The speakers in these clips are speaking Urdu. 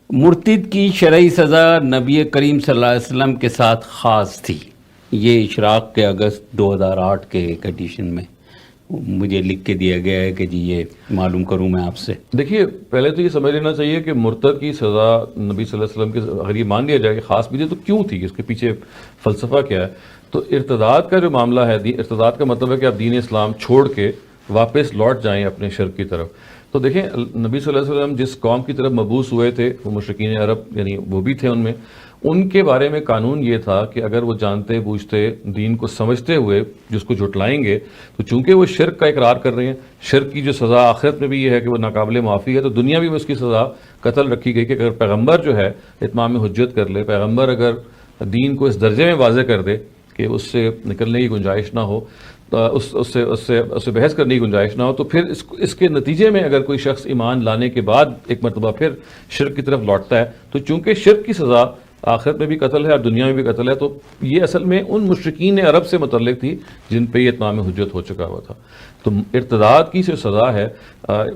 مرتد کی شرعی سزا نبی کریم صلی اللہ علیہ وسلم کے ساتھ خاص تھی. یہ اشراق کے اگست 2008 کے ایک ایڈیشن میں مجھے لکھ کے دیا گیا ہے کہ جی یہ معلوم کروں میں آپ سے. دیکھیے پہلے تو یہ سمجھ لینا چاہیے کہ مرتد کی سزا نبی صلی اللہ علیہ وسلم کے اگر یہ مان لیا جائے کہ خاص بھی تھی تو کیوں تھی، اس کے پیچھے فلسفہ کیا ہے. تو ارتداد کا جو معاملہ ہے، ارتداد کا مطلب ہے کہ آپ دین اسلام چھوڑ کے واپس لوٹ جائیں اپنے شرک کی طرف. تو دیکھیں نبی صلی اللہ علیہ وسلم جس قوم کی طرف مبعوث ہوئے تھے وہ مشرکین عرب، یعنی وہ بھی تھے ان کے بارے میں قانون یہ تھا کہ اگر وہ جانتے بوجھتے دین کو سمجھتے ہوئے جس کو جھٹلائیں گے تو چونکہ وہ شرک کا اقرار کر رہے ہیں، شرک کی جو سزا آخرت میں بھی یہ ہے کہ وہ ناقابل معافی ہے، تو دنیا بھی اس کی سزا قتل رکھی گئی کہ اگر پیغمبر جو ہے اتمام حجت کر لے، پیغمبر اگر دین کو اس درجے میں واضح کر دے کہ اس سے نکلنے کی گنجائش نہ ہو، اس سے بحث کرنے کی گنجائش نہ ہو، تو پھر اس کے نتیجے میں اگر کوئی شخص ایمان لانے کے بعد ایک مرتبہ پھر شرک کی طرف لوٹتا ہے تو چونکہ شرک کی سزا آخرت میں بھی قتل ہے اور دنیا میں بھی قتل ہے، تو یہ اصل میں ان مشرکین عرب سے متعلق تھی جن پہ یہ اتمام حجت ہو چکا ہوا تھا. تو ارتداد کی جو سزا ہے،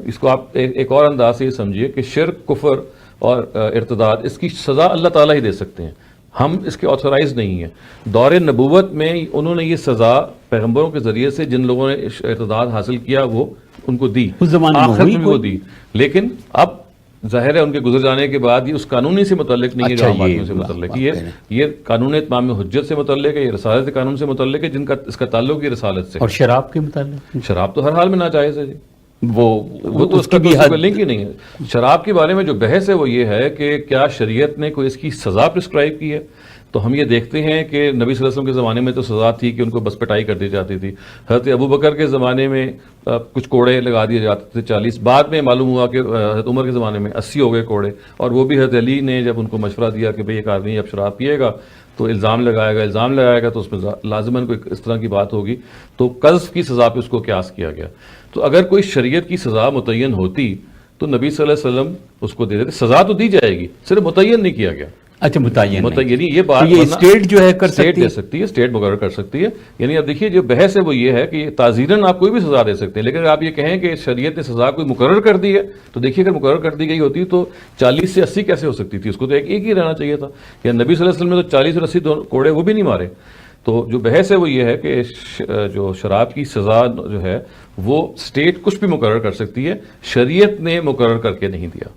اس کو آپ ایک اور انداز سے یہ سمجھیے کہ شرک، کفر اور ارتداد، اس کی سزا اللہ تعالیٰ ہی دے سکتے ہیں، ہم اس کے آتھورائز نہیں ہیں. دور نبوت میں انہوں نے یہ سزا پیغمبروں کے ذریعے سے جن لوگوں نے ارتداد حاصل کیا وہ ان کو دی، آخرت میں بھی وہ دی. لیکن اب ظاہر ہے ان کے گزر جانے کے بعد یہ اس قانونی سے متعلق نہیں ہے جو عام آدمیوں سے متعلق ہے، یہ قانون اتمام حجت سے متعلق ہے، یہ رسالت قانون سے متعلق ہے جن کا اس کا تعلق یہ رسالت سے. اور شراب کے متعلق شراب تو ہر حال میں ناجائز ہے جی، وہ تو اس کی بھی کا لنک ہی نہیں ہے. شراب کے بارے میں جو بحث ہے وہ یہ ہے کہ کیا شریعت نے کوئی اس کی سزا پرسکرائب کی ہے. تو ہم یہ دیکھتے ہیں کہ نبی صلی اللہ علیہ وسلم کے زمانے میں تو سزا تھی کہ ان کو بس پٹائی کر دی جاتی تھی. حضرت ابو بکر کے زمانے میں کچھ کوڑے لگا دیے جاتے تھے 40، بعد میں معلوم ہوا کہ حضرت عمر کے زمانے میں 80 ہو گئے کوڑے، اور وہ بھی حضرت علی نے جب ان کو مشورہ دیا کہ بھئی ایک آدمی اب شراب پیے گا تو الزام لگائے گا تو اس میں لازماً کوئی اس طرح کی بات ہوگی، تو قذف کی سزا پہ اس کو قیاس کیا گیا. تو اگر کوئی شریعت کی سزا متعین ہوتی تو نبی صلی اللہ علیہ وسلم اس کو دے دیتے. سزا تو دی جائے گی، صرف متعین نہیں کیا گیا. اچھا متعین یہ بات اسٹیٹ جو ہے اسٹیٹ دے سکتی ہے، اسٹیٹ مقرر کر سکتی ہے. یعنی اب دیکھیے جو بحث ہے وہ یہ ہے کہ تعزیراً آپ کوئی بھی سزا دے سکتے ہیں، لیکن اگر آپ یہ کہیں کہ شریعت نے سزا کوئی مقرر کر دی ہے تو دیکھیے اگر مقرر کر دی گئی ہوتی تو 40 سے 80 کیسے ہو سکتی تھی؟ اس کو تو ایک ہی رہنا چاہیے تھا. یا نبی صلی اللہ علیہ وسلم نے تو 40 اور 80 کوڑے وہ بھی نہیں مارے. تو جو بحث ہے وہ یہ ہے کہ جو شراب کی سزا جو ہے وہ اسٹیٹ کچھ بھی مقرر کر سکتی ہے، شریعت نے مقرر کر کے نہیں دیا.